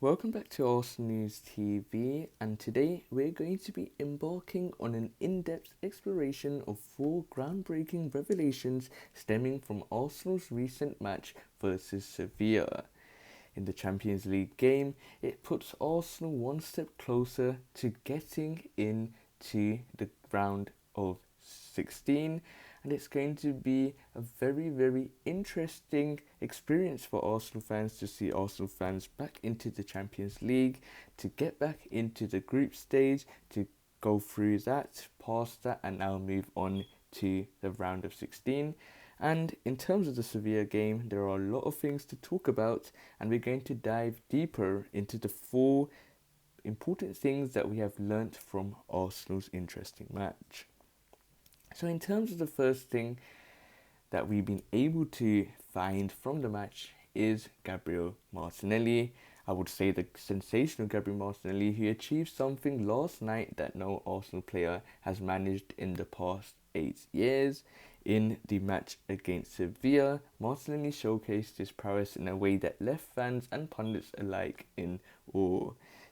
Welcome back to Arsenal News TV, and today we're going to be embarking on an in-depth exploration of four groundbreaking revelations stemming from Arsenal's recent match versus Sevilla. In the Champions League game, it puts Arsenal one step closer to getting into the round of 16, and it's going to be a very interesting experience for Arsenal fans to see Arsenal fans back into the Champions League, to get back into the group stage, to go through that, past that, and now move on to the round of 16. And in terms of the Sevilla game, there are a lot of things to talk about, and we're going to dive deeper into the four important things that we have learnt from Arsenal's interesting match. So in terms of the first thing that we've been able to find from the match is Gabriel Martinelli. I would say the sensational Gabriel Martinelli. He achieved something last night that no Arsenal player has managed in the past 8 years. In the match against Sevilla, Martinelli showcased his prowess in a way that left fans and pundits alike in awe.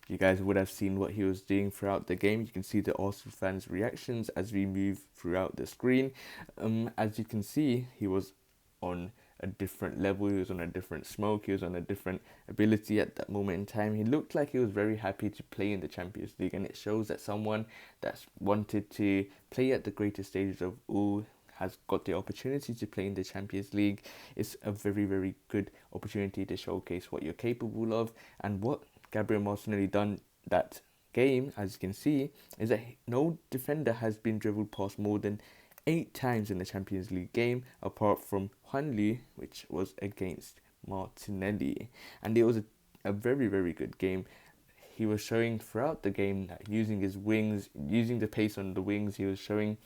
You guys would have seen what he was doing throughout the game. You can see the Arsenal fans' reactions as we move throughout the screen. As you can see, he was on a different level, he was on a different smoke, he was on a different ability at that moment in time. He looked like he was very happy to play in the Champions League, and it shows that someone that's wanted to play at the greatest stages of all has got the opportunity to play in the Champions League. It's a very good opportunity to showcase what you're capable of, and what Gabriel Martinelli done that game, as you can see, is that no defender has been dribbled past more than 8 times in the Champions League game, apart from Hanley, which was against Martinelli. And it was a very good game. He was showing throughout the game that using his wings, using the pace on the wings, he was showing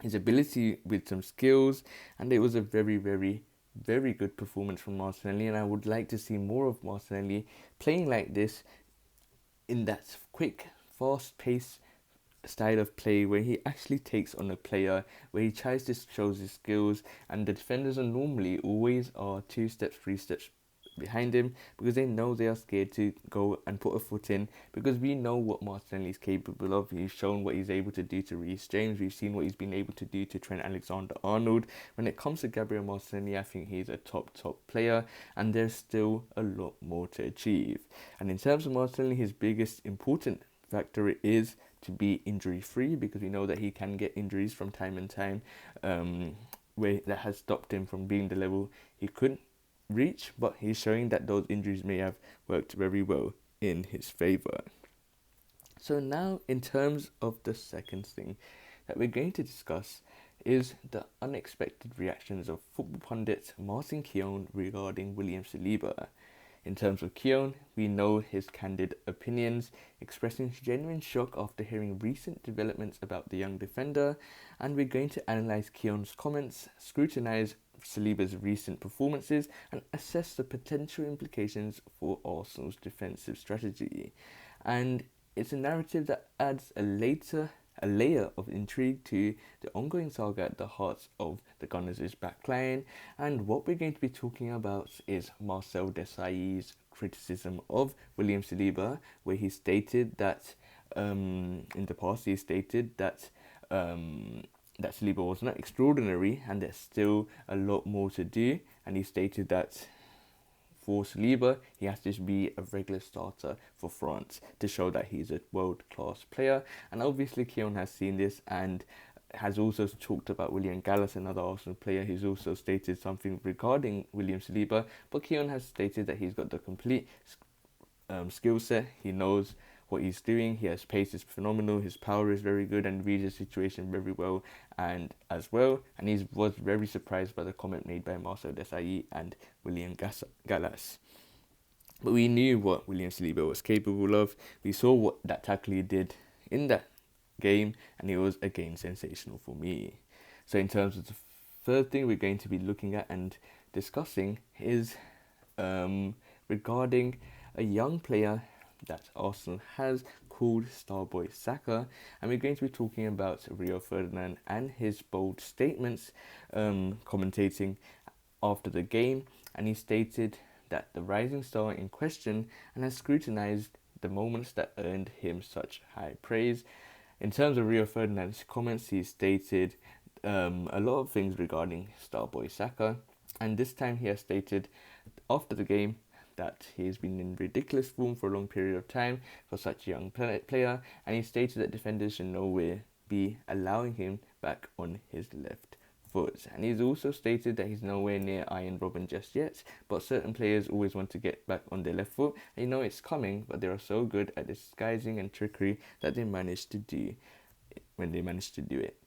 his ability with some skills, and it was a very good performance from Martinelli, and I would like to see more of Martinelli playing like this in that quick, fast-paced style of play where he actually takes on a player, where he tries to show his skills, and the defenders are normally always 2 steps, 3 steps behind him, because they know they are scared to go and put a foot in, because we know what Martinelli is capable of. He's shown what he's able to do to Reece James. We've seen what he's been able to do to Trent Alexander-Arnold. When it comes to Gabriel Martinelli, I think he's a top player, and there's still a lot more to achieve. And in terms of Martinelli, his biggest important factor is to be injury free, because we know that he can get injuries from time and time, where that has stopped him from being the level he could reach, but he's showing that those injuries may have worked very well in his favour. So now, in terms of the second thing that we're going to discuss, is the unexpected reactions of football pundit Martin Keown regarding William Saliba. In terms of Keown, we know his candid opinions, expressing genuine shock after hearing recent developments about the young defender, and we're going to analyse Keown's comments, scrutinise Saliba's recent performances, and assess the potential implications for Arsenal's defensive strategy. And it's a narrative that adds a layer of intrigue to the ongoing saga at the heart of the Gunners' backline. And what we're going to be talking about is Marcel Desailly's criticism of William Saliba, where he stated that in the past that Saliba was not extraordinary and there's still a lot more to do, and he stated that for Saliba, he has to be a regular starter for France to show that he's a world-class player. And obviously Keown has seen this and has also talked about William Gallas, another Arsenal player. He's also stated something regarding William Saliba, but Keown has stated that he's got the complete skill set. He knows what he's doing. He has pace is phenomenal. His power is very good and reads the situation very well and he was very surprised by the comment made by Marcel Desailly and William Gallas. But we knew what William Saliba was capable of. We saw what that tackle he did in that game, and it was again sensational for me. So in terms of the third thing we're going to be looking at and discussing is regarding a young player that Arsenal has called Starboy Saka, and we're going to be talking about Rio Ferdinand and his bold statements commentating after the game. And he stated that the rising star in question and has scrutinized the moments that earned him such high praise. In terms of Rio Ferdinand's comments, he stated a lot of things regarding Starboy Saka, and this time he has stated after the game that he has been in ridiculous form for a long period of time for such a young player, and he stated that defenders should nowhere be allowing him back on his left foot. And he's also stated that he's nowhere near Iron Robin just yet, but certain players always want to get back on their left foot, and you know it's coming, but they are so good at disguising and trickery that they manage to do when they manage to do it.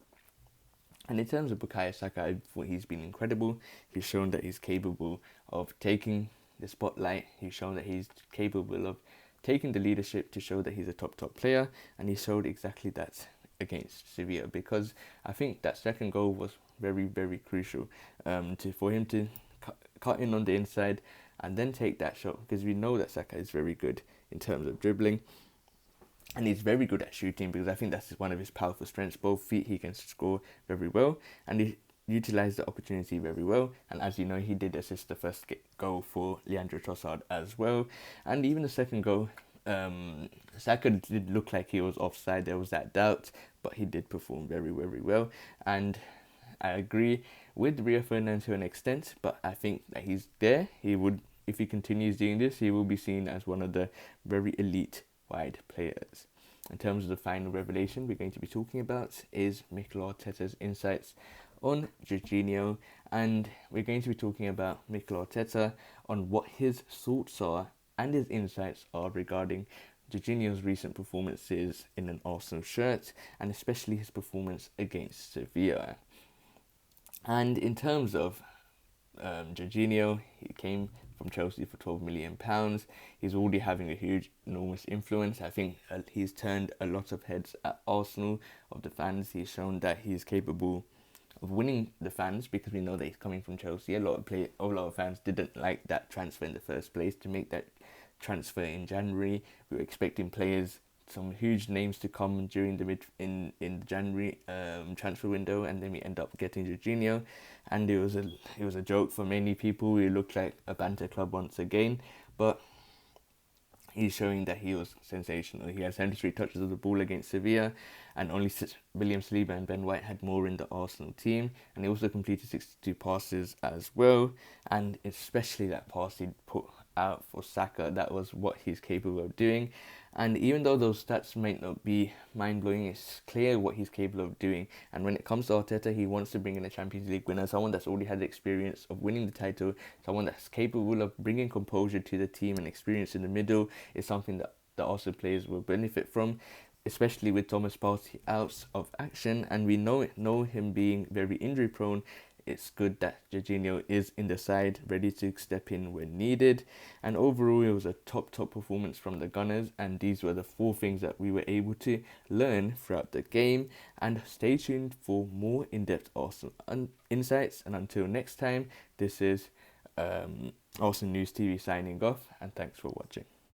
And in terms of Bukayo Saka, I thought he's been incredible. He's shown that he's capable of taking the spotlight. He's shown that he's capable of taking the leadership to show that he's a top player, and he showed exactly that against Sevilla, because I think that second goal was very crucial for him to cut in on the inside and then take that shot, because we know that Saka is very good in terms of dribbling. And he's very good at shooting, because I think that's one of his powerful strengths. Both feet, he can score very well, and he utilised the opportunity very well. And as you know, he did assist the first goal for Leandro Trossard as well. And even the second goal, Saka did look like he was offside. There was that doubt, but he did perform very well. And I agree with Rio Ferdinand to an extent, but I think that he's there. He would, if he continues doing this, he will be seen as one of the very elite wide players. In terms of the final revelation we're going to be talking about is Mikel Arteta's insights on Jorginho, and we're going to be talking about Mikel Arteta on what his thoughts are and his insights are regarding Jorginho's recent performances in an Arsenal shirt, and especially his performance against Sevilla. And in terms of Jorginho, he came from Chelsea for £12 million. He's already having a huge, enormous influence. I think he's turned a lot of heads at Arsenal of the fans. He's shown that he's capable of winning the fans, because we know that he's coming from Chelsea. A lot of fans didn't like that transfer in the first place. To make that transfer in January, we were expecting players, some huge names to come during the in the January transfer window, and then we end up getting Jorginho, and it was a joke for many people. He looked like a banter club once again, but he's showing that he was sensational. He had 73 touches of the ball against Sevilla, and only William Saliba and Ben White had more in the Arsenal team, and he also completed 62 passes as well, and especially that pass he put out for Saka, that was what he's capable of doing. And even though those stats might not be mind-blowing, it's clear what he's capable of doing. And when it comes to Arteta, he wants to bring in a Champions League winner, someone that's already had the experience of winning the title, someone that's capable of bringing composure to the team, and experience in the middle is something that the Arsenal players will benefit from, especially with Thomas Partey out of action, and we know him being very injury prone. It's good that Jorginho is in the side, ready to step in when needed. And overall, it was a top performance from the Gunners, and these were the 4 things that we were able to learn throughout the game. And stay tuned for more in-depth Arsenal insights, and until next time, this is Arsenal News TV signing off, and thanks for watching.